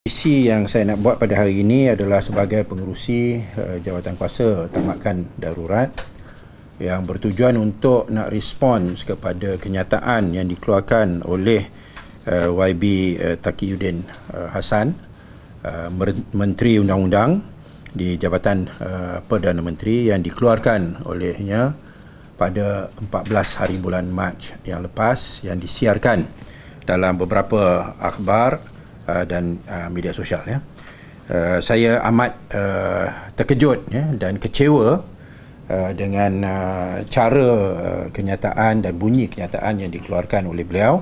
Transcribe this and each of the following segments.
Misi yang saya nak buat pada hari ini adalah sebagai pengerusi jawatan kuasa tamakan darurat yang bertujuan untuk nak respons kepada kenyataan yang dikeluarkan oleh YB Taqiyuddin Hassan, Menteri Undang-Undang di Jabatan Perdana Menteri, yang dikeluarkan olehnya pada 14 hari bulan Mac yang lepas, yang disiarkan dalam beberapa akhbar dan media sosial. Saya amat terkejut dan kecewa dengan cara kenyataan dan bunyi kenyataan yang dikeluarkan oleh beliau,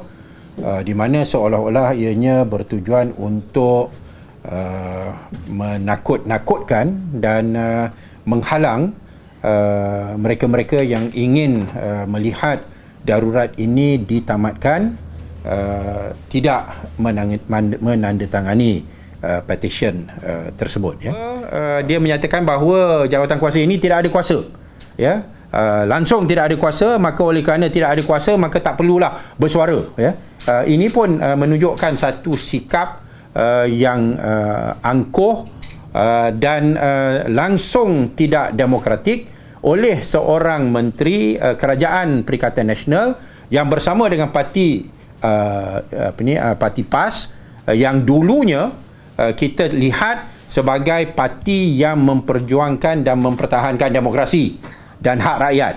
di mana seolah-olah ianya bertujuan untuk menakut-nakutkan dan menghalang mereka-mereka yang ingin melihat darurat ini ditamatkan, tidak menandatangani petition tersebut. Dia menyatakan bahawa jawatan kuasa ini tidak ada kuasa, langsung tidak ada kuasa, maka oleh kerana tidak ada kuasa maka tak perlulah bersuara. Ini pun menunjukkan satu sikap yang angkuh dan langsung tidak demokratik oleh seorang menteri kerajaan Perikatan Nasional yang bersama dengan parti parti PAS, yang dulunya kita lihat sebagai parti yang memperjuangkan dan mempertahankan demokrasi dan hak rakyat.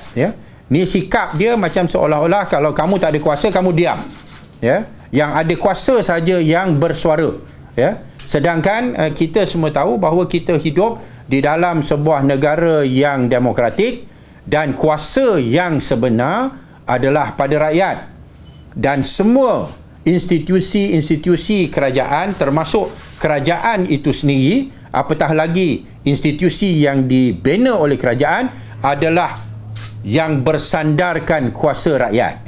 Ni sikap dia macam seolah-olah kalau kamu tak ada kuasa, kamu diam. Yang ada kuasa saja yang bersuara. Sedangkan kita semua tahu bahawa kita hidup di dalam sebuah negara yang demokratik dan kuasa yang sebenar adalah pada rakyat. Dan semua institusi-institusi kerajaan, termasuk kerajaan itu sendiri, apatah lagi institusi yang dibina oleh kerajaan, adalah yang bersandarkan kuasa rakyat.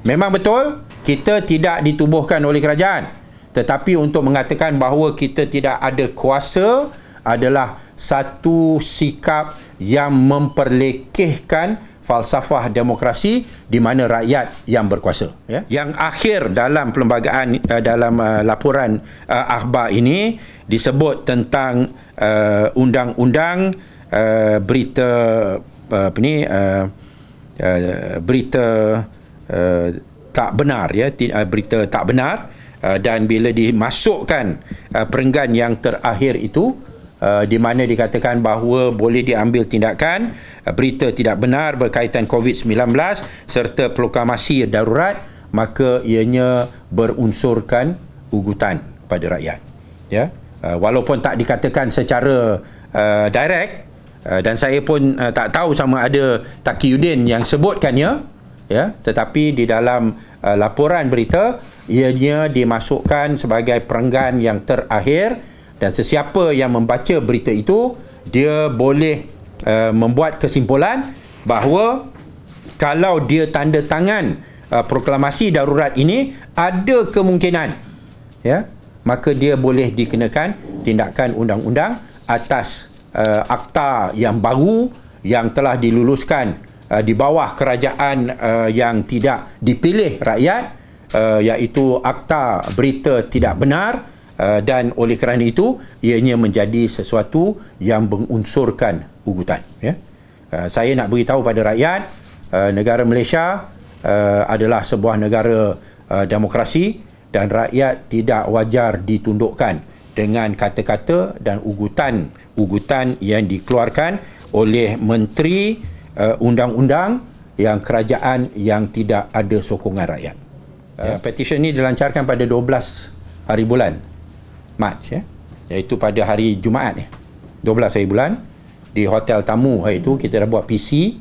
Memang betul kita tidak ditubuhkan oleh kerajaan, tetapi untuk mengatakan bahawa kita tidak ada kuasa adalah satu sikap yang memperlekehkan falsafah demokrasi di mana rakyat yang berkuasa. Yang akhir dalam perlembagaan, dalam laporan akhbar ini disebut tentang undang-undang berita berita tak benar, berita tak benar, dan bila dimasukkan perenggan yang terakhir itu, di mana dikatakan bahawa boleh diambil tindakan berita tidak benar berkaitan COVID-19 serta proklamasi darurat, maka ianya berunsurkan ugutan pada rakyat. Walaupun tak dikatakan secara direct, dan saya pun tak tahu sama ada Taqiyuddin yang sebutkannya, tetapi di dalam laporan berita ianya dimasukkan sebagai perenggan yang terakhir, dan sesiapa yang membaca berita itu, dia boleh membuat kesimpulan bahawa kalau dia tanda tangan proklamasi darurat ini, ada kemungkinan maka dia boleh dikenakan tindakan undang-undang atas akta yang baru yang telah diluluskan di bawah kerajaan yang tidak dipilih rakyat, iaitu Akta Berita Tidak Benar. Dan oleh kerana itu ianya menjadi sesuatu yang mengunsurkan ugutan. Saya nak beritahu pada rakyat, negara Malaysia adalah sebuah negara demokrasi, dan rakyat tidak wajar ditundukkan dengan kata-kata dan ugutan yang dikeluarkan oleh Menteri Undang-Undang yang kerajaan yang tidak ada sokongan rakyat. Petisi ini dilancarkan pada 12 hari bulan Mac, iaitu pada hari Jumaat, 12 hari bulan, di Hotel Tamu. Hari itu kita dah buat PC,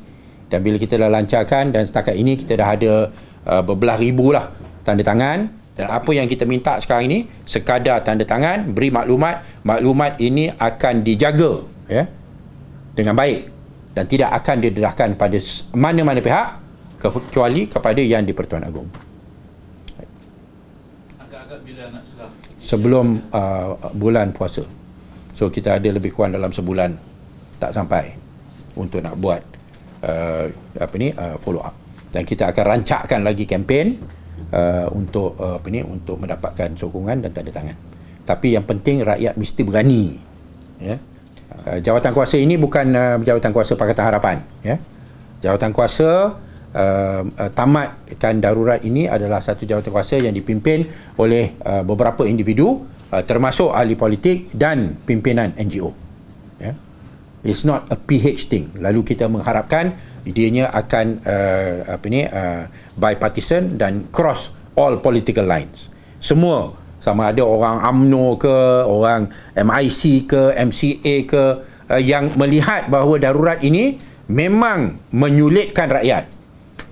dan bila kita dah lancarkan, dan setakat ini kita dah ada berbelah ribu lah tanda tangan. Dan apa yang kita minta sekarang ini sekadar tanda tangan, beri maklumat ini akan dijaga dengan baik dan tidak akan didedahkan pada mana-mana pihak kecuali kepada Yang di-Pertuan Agong. Agak-agak bila nak serah? Sebelum bulan puasa. So kita ada lebih kurang dalam sebulan tak sampai untuk nak buat follow up. Dan kita akan rancakkan lagi kempen untuk untuk mendapatkan sokongan dan tanda tangan. tapi yang penting rakyat mesti berani. Ya. Jawatan kuasa ini bukan jawatan kuasa Pakatan Harapan. Ya. Jawatan kuasa tamatkan darurat ini adalah satu jawatan kuasa yang dipimpin oleh beberapa individu, termasuk ahli politik dan pimpinan NGO. Ya. It's not a PH thing. Lalu kita mengharapkan ianya akan bipartisan dan cross all political lines. Semua, sama ada orang UMNO ke, orang MIC ke, MCA ke, yang melihat bahawa darurat ini memang menyulitkan rakyat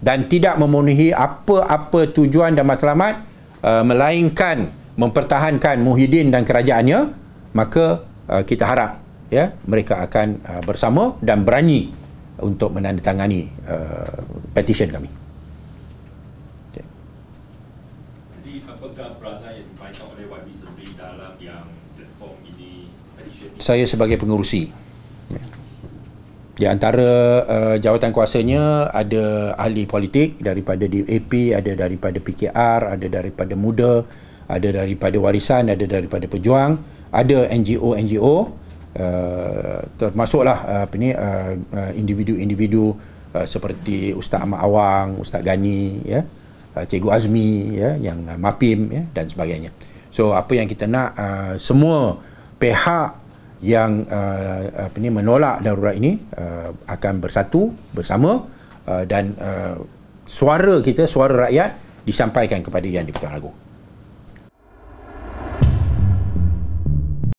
dan tidak memenuhi apa-apa tujuan dan matlamat, melainkan mempertahankan Muhyiddin dan kerajaannya, maka kita harap ya mereka akan bersama dan berani untuk menandatangani petition kami. Jadi apakah peranan yang dimainkan oleh YB sendiri dalam yang platform ini, petition ini? Saya sebagai pengerusi. Di antara jawatan kuasanya ada ahli politik daripada DAP, ada daripada PKR, ada daripada Muda, ada daripada Warisan, ada daripada Pejuang, ada NGO, termasuklah individu-individu seperti Ustaz Ahmad Awang, Ustaz Gani, ya, Cikgu Azmi, ya, yang MAPIM, ya, dan sebagainya. So apa yang kita nak, semua pihak yang menolak darurat ini akan bersatu bersama, dan suara kita, suara rakyat disampaikan kepada Yang di-Pertuan Agong.